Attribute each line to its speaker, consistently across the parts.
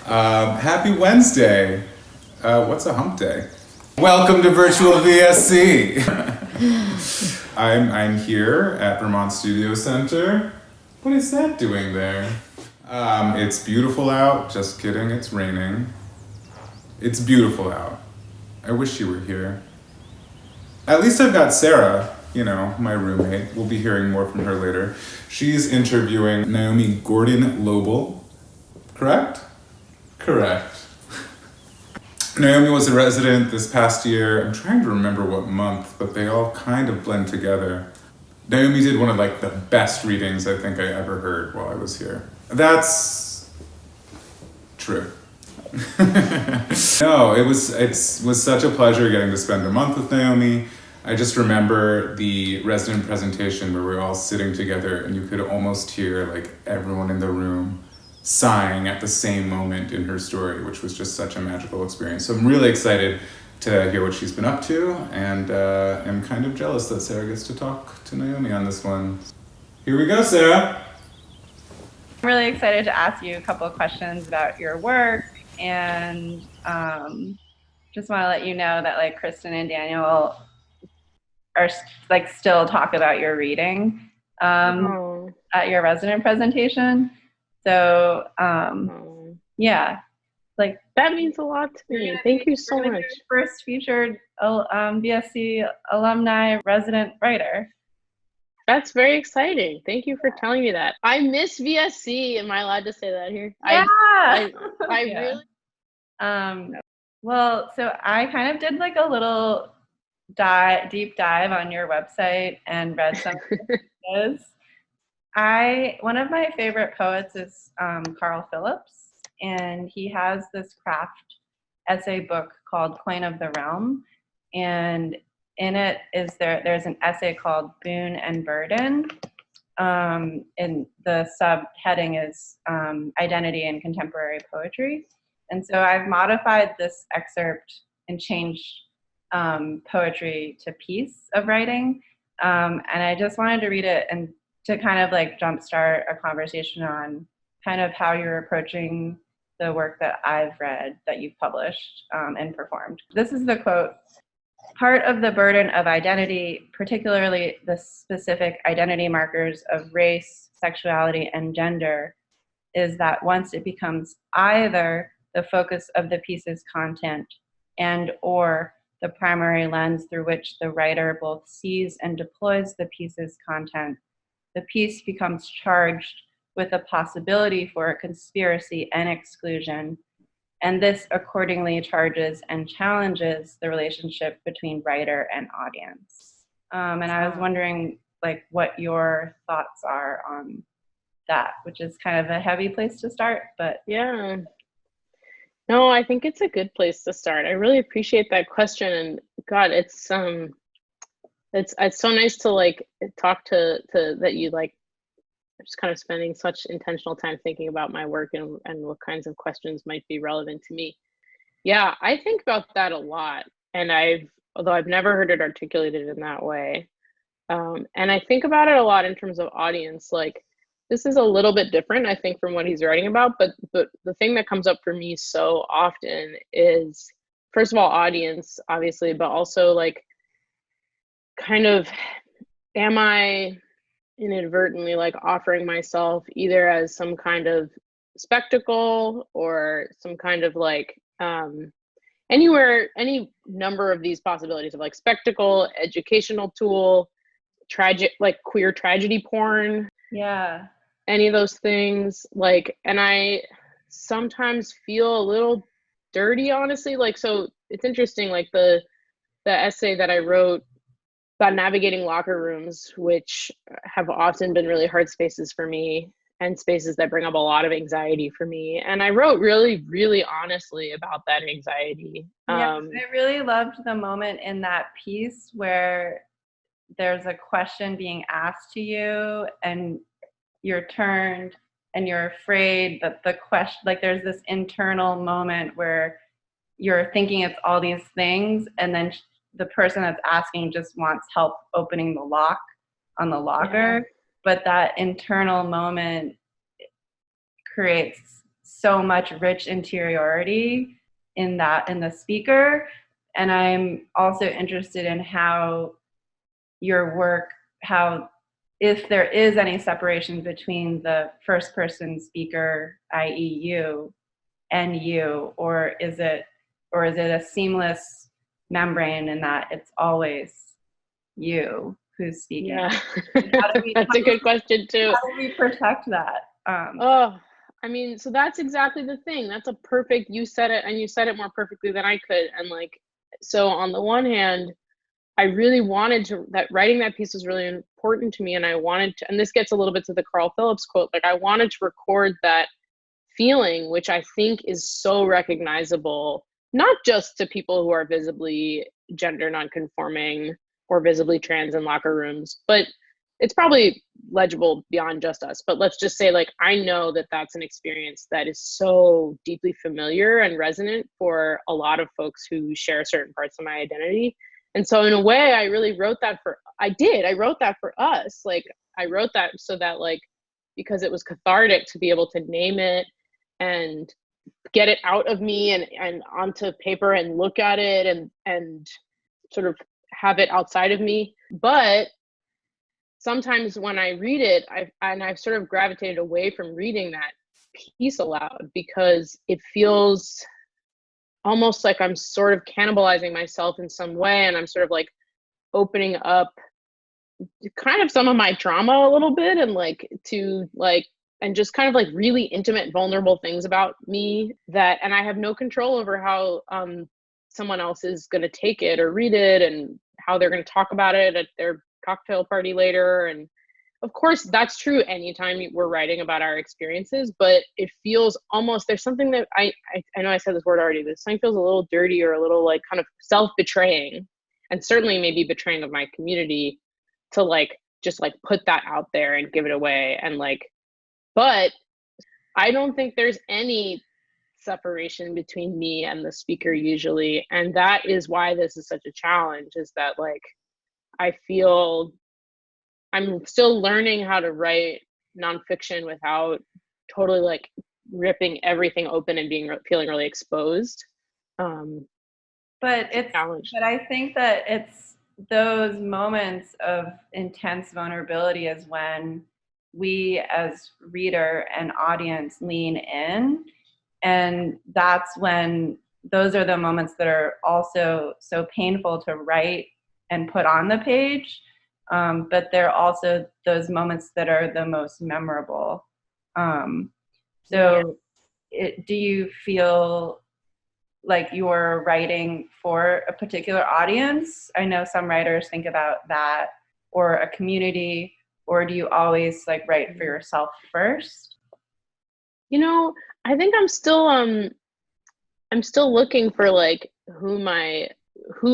Speaker 1: Happy Wednesday. What's a hump day? Welcome to Virtual VSC. I'm here at Vermont Studio Center. What is that doing there? It's beautiful out. Just kidding, it's raining. It's beautiful out. I wish you were here. At least I've got Sarah, my roommate. We'll be hearing more from her later. She's interviewing Naomi Gordon-Loebl, correct? Correct. Naomi was a resident this past year. I'm trying to remember what month, but they all kind of blend together. Naomi did one of the best readings I think I ever heard while I was here. That's true. No, it was such a pleasure getting to spend a month with Naomi. I just remember the resident presentation where we were all sitting together and you could almost hear everyone in the room sighing at the same moment in her story, which was just such a magical experience. So I'm really excited to hear what she's been up to, and I'm kind of jealous that Sarah gets to talk to Naomi on this one. Here we go, Sarah.
Speaker 2: I'm really excited to ask you a couple of questions about your work, and just want to let you know that Kristen and Daniel are still talk about your reading at your resident presentation. So, yeah,
Speaker 3: that means a lot to me. Thank you so much.
Speaker 2: First featured BSC alumni resident writer.
Speaker 3: That's very exciting. Thank you for telling me that. I miss VSC. Am I allowed to say that here?
Speaker 2: Yeah.
Speaker 3: I
Speaker 2: Yeah.
Speaker 3: Really.
Speaker 2: Well, so I kind of did a little deep dive on your website and read some of the pages. One of my favorite poets is Carl Phillips, and he has this craft essay book called Coin of the Realm, and in it there's an essay called Boon and Burden, and the subheading is Identity in Contemporary Poetry. And so I've modified this excerpt and changed poetry to piece of writing, and I just wanted to read it and to kind of jumpstart a conversation on kind of how you're approaching the work that I've read that you've published and performed. This is the quote: "Part of the burden of identity, particularly the specific identity markers of race, sexuality, and gender, is that once it becomes either the focus of the piece's content and or the primary lens through which the writer both sees and deploys the piece's content, the piece becomes charged with a possibility for a conspiracy and exclusion, and this accordingly charges and challenges the relationship between writer and audience." And I was wondering what your thoughts are on that, which is kind of a heavy place to start, but
Speaker 3: yeah. No, I think it's a good place to start. I really appreciate that question, and God, it's so nice to talk to that you just kind of spending such intentional time thinking about my work and what kinds of questions might be relevant to me. Yeah, I think about that a lot, and although I've never heard it articulated in that way, and I think about it a lot in terms of audience. This is a little bit different, I think, from what he's writing about, but the thing that comes up for me so often is, first of all, audience, obviously, but also kind of, am I inadvertently offering myself either as some kind of spectacle or some kind of any number of these possibilities of spectacle, educational tool, tragic, queer tragedy porn.
Speaker 2: Yeah.
Speaker 3: Any of those things, and I sometimes feel a little dirty, honestly. So it's interesting, the essay that I wrote about navigating locker rooms, which have often been really hard spaces for me and spaces that bring up a lot of anxiety for me. And I wrote really, really honestly about that anxiety.
Speaker 2: Yeah, I really loved the moment in that piece where there's a question being asked to you and you're turned and you're afraid that the question, there's this internal moment where you're thinking it's all these things, and then the person that's asking just wants help opening the lock on the locker. Yeah. But that internal moment creates so much rich interiority in the speaker. And I'm also interested in how your work, how, if there is any separation between the first person speaker, i.e. you, and you, or is it a seamless membrane in that it's always you who's speaking?
Speaker 3: Yeah, that's a good question too.
Speaker 2: How do we protect that?
Speaker 3: Oh, I mean, so that's exactly the thing. That's a perfect, you said it, and you said it more perfectly than I could. And like, so on the one hand, I really wanted to, that writing that piece was really important to me. And I wanted to, and this gets a little bit to the Carl Phillips quote, like I wanted to record that feeling, which I think is so recognizable, not just to people who are visibly gender nonconforming or visibly trans in locker rooms, but it's probably legible beyond just us. But let's just say, like, I know that that's an experience that is so deeply familiar and resonant for a lot of folks who share certain parts of my identity. And so in a way, I really wrote that I wrote that for us. Like, I wrote that so that, like, because it was cathartic to be able to name it and get it out of me and onto paper and look at it and sort of have it outside of me. But sometimes when I read it, I've sort of gravitated away from reading that piece aloud because it feels almost like I'm sort of cannibalizing myself in some way, and I'm sort of like opening up kind of some of my trauma a little bit, and like to like, and just kind of like really intimate, vulnerable things about me that, and I have no control over how someone else is going to take it or read it and how they're going to talk about it at their cocktail party later. And of course that's true anytime we're writing about our experiences, but it feels almost, there's something that I know I said this word already, this thing feels a little dirty or a little like kind of self-betraying, and certainly maybe betraying of my community, to like just like put that out there and give it away. And like, but I don't think there's any separation between me and the speaker usually, and that is why this is such a challenge, is that like I feel I'm still learning how to write nonfiction without totally like ripping everything open and feeling really exposed.
Speaker 2: But I think that it's those moments of intense vulnerability is when we as reader and audience lean in, and that's when those are the moments that are also so painful to write and put on the page, but they're also those moments that are the most memorable. Do you feel like you're writing for a particular audience? I know some writers think about that, or a community, or do you always like write for yourself first?
Speaker 3: You know, I think I'm still looking for like who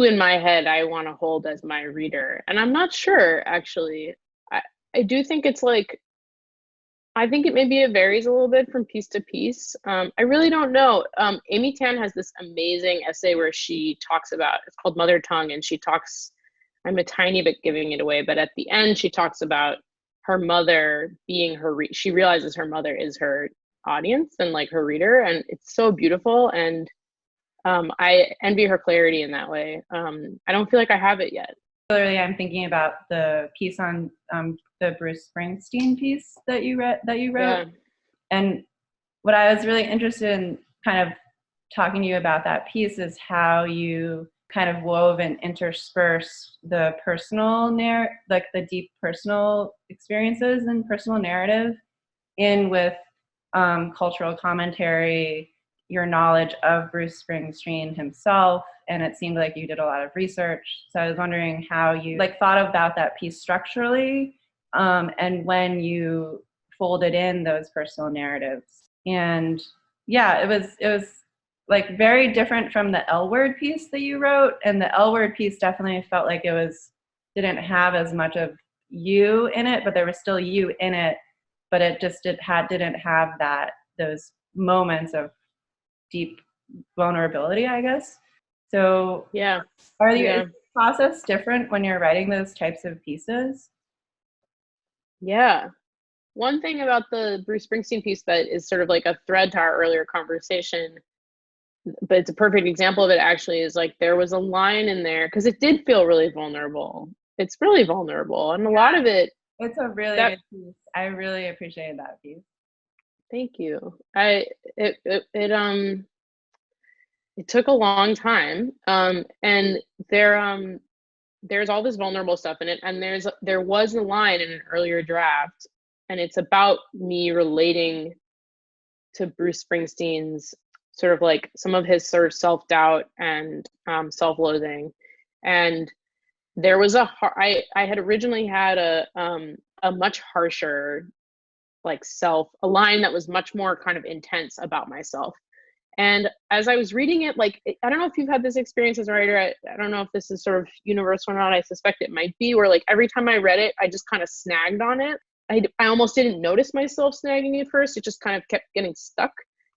Speaker 3: in my head I want to hold as my reader. And I'm not sure, actually. I do think it's like, I think it varies a little bit from piece to piece. I really don't know. Amy Tan has this amazing essay where she talks about, it's called Mother Tongue, and she talks, I'm a tiny bit giving it away, but at the end she talks about her mother being she realizes her mother is her audience and like her reader, and it's so beautiful. And I envy her clarity in that way. I don't feel like I have it yet.
Speaker 2: Particularly, I'm thinking about the piece on the Bruce Springsteen piece that you wrote. Yeah. And what I was really interested in kind of talking to you about that piece is how you kind of wove and intersperse the personal like the deep personal experiences and personal narrative in with cultural commentary, your knowledge of Bruce Springsteen himself, and it seemed like you did a lot of research. So I was wondering how you like thought about that piece structurally, and when you folded in those personal narratives. And yeah, it was like very different from the L Word piece that you wrote, and the L Word piece definitely felt like didn't have as much of you in it, but there was still you in it, but it just didn't have those moments of deep vulnerability, I guess. So
Speaker 3: yeah,
Speaker 2: is the process different when you're writing those types of pieces?
Speaker 3: Yeah, one thing about the Bruce Springsteen piece that is sort of like a thread to our earlier conversation, but it's a perfect example of it actually, is like there was a line in there because it did feel really vulnerable. It's really vulnerable, and a lot of it.
Speaker 2: It's a really
Speaker 3: that,
Speaker 2: good piece. I really appreciated that piece.
Speaker 3: Thank you. It took a long time, and there's all this vulnerable stuff in it, and there was a line in an earlier draft, and it's about me relating to Bruce Springsteen's sort of like some of his sort of self-doubt and self-loathing. And there was I had originally had a much harsher like a line that was much more kind of intense about myself. And as I was reading it, like, I don't know if you've had this experience as a writer. I don't know if this is sort of universal or not. I suspect it might be, where like every time I read it, I just kind of snagged on it. I almost didn't notice myself snagging at first. It just kind of kept getting stuck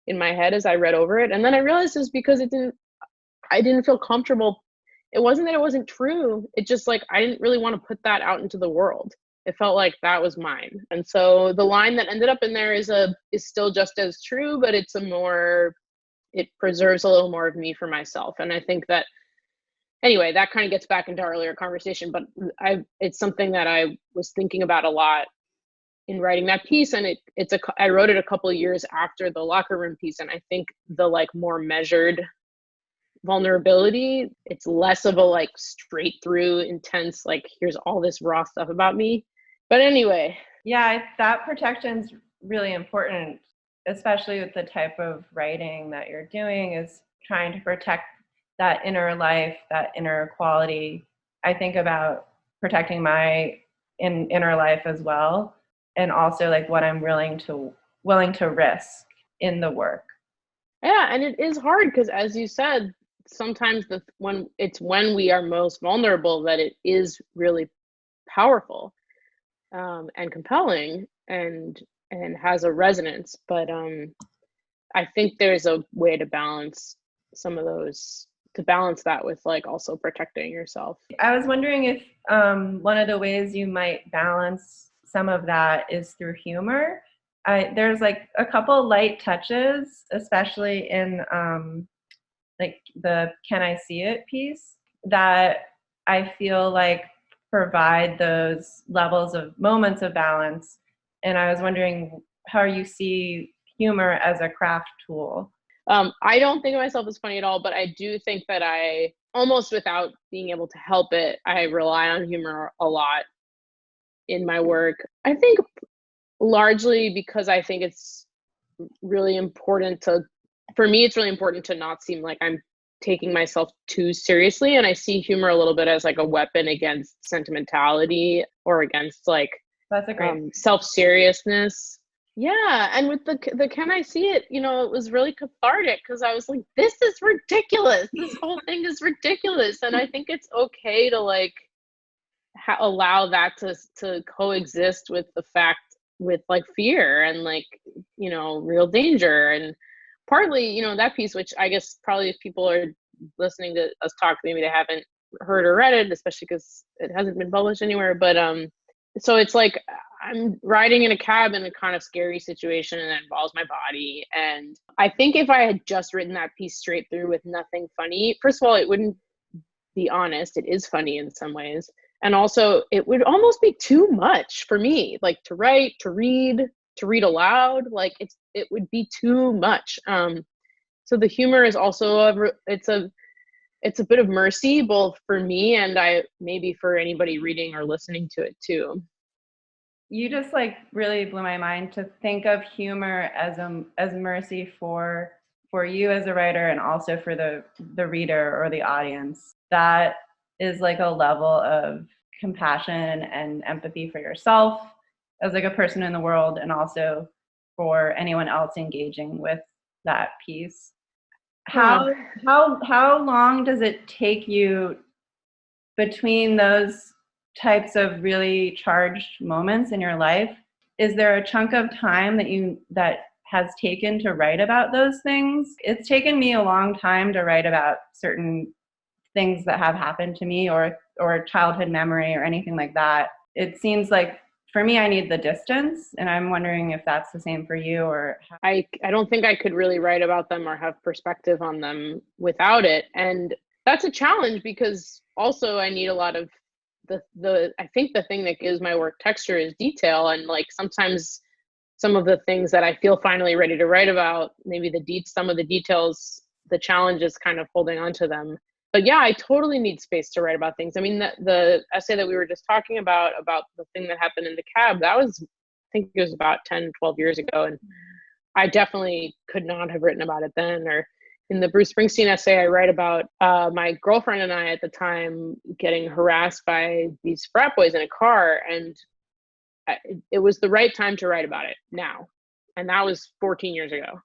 Speaker 3: in my head as I read over it. And then I realized it was because I didn't feel comfortable. It wasn't that it wasn't true. It just like, I didn't really want to put that out into the world. It felt like that was mine. And so the line that ended up in there is still just as true, but it preserves a little more of me for myself. And I think that, anyway, that kind of gets back into our earlier conversation, but it's something that I was thinking about a lot in writing that piece. And I wrote it a couple of years after the locker room piece. And I think the like more measured vulnerability, it's less of a like straight through intense, like here's all this raw stuff about me. But anyway.
Speaker 2: Yeah, that protection's really important, especially with the type of writing that you're doing, is trying to protect that inner life, that inner quality. I think about protecting my inner life as well, and also like what I'm willing to risk in the work.
Speaker 3: Yeah, and it is hard because, as you said, sometimes when we are most vulnerable that it is really powerful and compelling and has a resonance. But I think there's a way to balance that with like also protecting yourself.
Speaker 2: I was wondering if one of the ways you might balance some of that is through humor. There's like a couple light touches, especially in like the Can I See It piece, that I feel like provide those moments of balance. And I was wondering how you see humor as a craft tool.
Speaker 3: I don't think of myself as funny at all, but I do think that I, almost without being able to help it, I rely on humor a lot in my work. I think largely because I think it's really important for me, it's really important to not seem like I'm taking myself too seriously. And I see humor a little bit as like a weapon against sentimentality or against like
Speaker 2: that's a great
Speaker 3: self-seriousness. Yeah, and with the Can I See It, it was really cathartic because I was like, this is ridiculous. This whole thing is ridiculous. And I think it's okay to like allow that to coexist with the fact, with like fear and like, real danger. And partly, that piece, which I guess probably if people are listening to us talk, maybe they haven't heard or read it, especially because it hasn't been published anywhere. But so it's like I'm riding in a cab in a kind of scary situation and it involves my body. And I think if I had just written that piece straight through with nothing funny, first of all, it wouldn't be honest. It is funny in some ways. And also it would almost be too much for me, like to write, to read aloud, like it would be too much. So the humor is also it's a bit of mercy, both for me and maybe for anybody reading or listening to it too.
Speaker 2: You just like really blew my mind to think of humor as mercy for you as a writer and also for the reader or the audience. That is like a level of compassion and empathy for yourself as like a person in the world, and also for anyone else engaging with that piece. How long does it take you between those types of really charged moments in your life? Is there a chunk of time that has taken to write about those things? It's taken me a long time to write about certain things that have happened to me or childhood memory or anything like that. It seems like for me, I need the distance, and I'm wondering if that's the same for you or how.
Speaker 3: I don't think I could really write about them or have perspective on them without it. And that's a challenge because also I need a lot of I think the thing that gives my work texture is detail. And like sometimes some of the things that I feel finally ready to write about, maybe some of the details, the challenge is kind of holding on to them. But yeah, I totally need space to write about things. I mean, the essay that we were just talking about the thing that happened in the cab, that was, I think it was about 10, 12 years ago. And I definitely could not have written about it then. Or in the Bruce Springsteen essay, I write about my girlfriend and I at the time getting harassed by these frat boys in a car. And it was the right time to write about it now. And that was 14 years ago.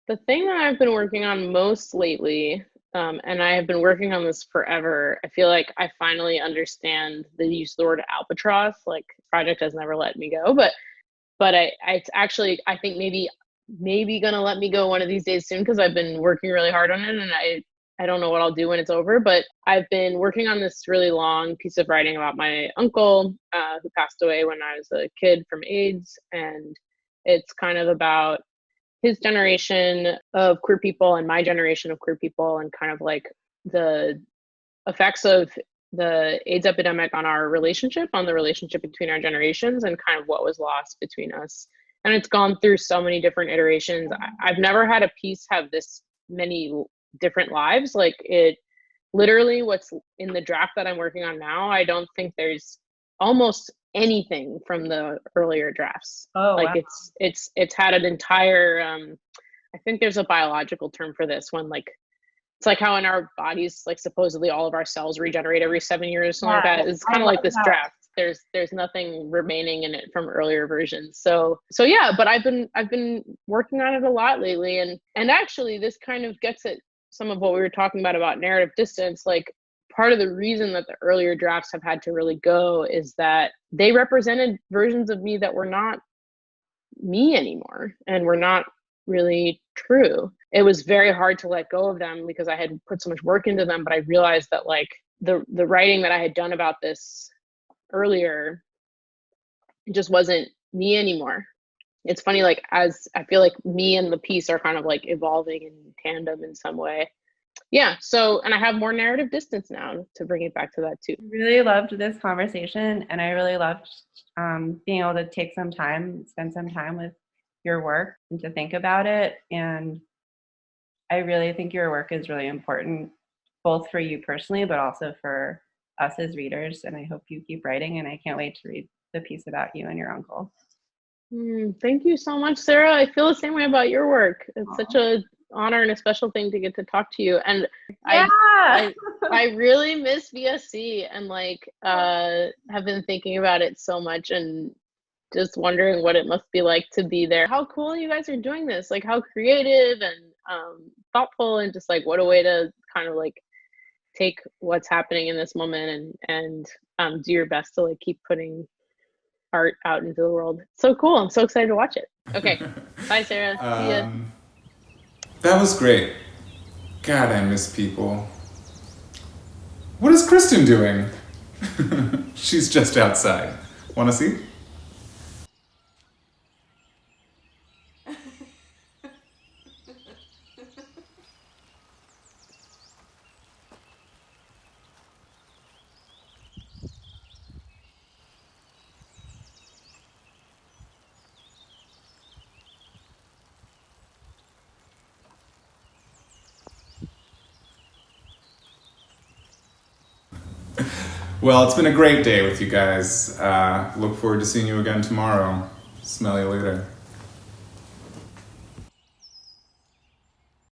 Speaker 3: The thing that I've been working on most lately, and I have been working on this forever, I feel like I finally understand the use of the word albatross. Like, project has never let me go, but it's actually, I think maybe gonna let me go one of these days soon, because I've been working really hard on it, and I don't know what I'll do when it's over, but I've been working on this really long piece of writing about my uncle who passed away when I was a kid from AIDS. And it's kind of about his generation of queer people and my generation of queer people, and kind of like the effects of the AIDS epidemic on the relationship between our generations, and kind of what was lost between us. And it's gone through so many different iterations. I've never had a piece have this many different lives. Like, it literally, what's in the draft that I'm working on now, I don't think there's almost anything from the earlier drafts.
Speaker 2: Oh,
Speaker 3: like,
Speaker 2: wow.
Speaker 3: it's had an entire I think there's a biological term for this, when like it's like how in our bodies, like supposedly all of our cells regenerate every 7 years or something like that. It's kind of like this draft. There's nothing remaining in it from earlier versions. So yeah, but I've been working on it a lot lately, and actually this kind of gets at some of what we were talking about narrative distance. Like, part of the reason that the earlier drafts have had to really go is that they represented versions of me that were not me anymore and were not really true. It was very hard to let go of them because I had put so much work into them, but I realized that like the writing that I had done about this earlier just wasn't me anymore. It's funny, like, as I feel like me and the piece are kind of like evolving in tandem in some way. Yeah, so, and I have more narrative distance now, to bring it back to that too.
Speaker 2: Really loved this conversation, and I really loved being able to spend some time with your work and to think about it. And I really think your work is really important, both for you personally, but also for us as readers. And I hope you keep writing, and I can't wait to read the piece about you and your uncle.
Speaker 3: Thank you so much, Sarah. I feel the same way about your work. It's such an honor and a special thing to get to talk to you. And
Speaker 2: yeah.
Speaker 3: I really miss VSC, and like have been thinking about it so much, and just wondering what it must be like to be there. How cool you guys are doing this. Like, how creative and thoughtful, and just like what a way to kind of like take what's happening in this moment and do your best to like keep putting art out into the world. So cool. I'm so excited to watch it. Okay. Bye, Sarah. See ya.
Speaker 1: That was great. God, I miss people. What is Kristen doing? She's just outside. Want to see? Well, it's been a great day with you guys. Look forward to seeing you again tomorrow. Smell you later.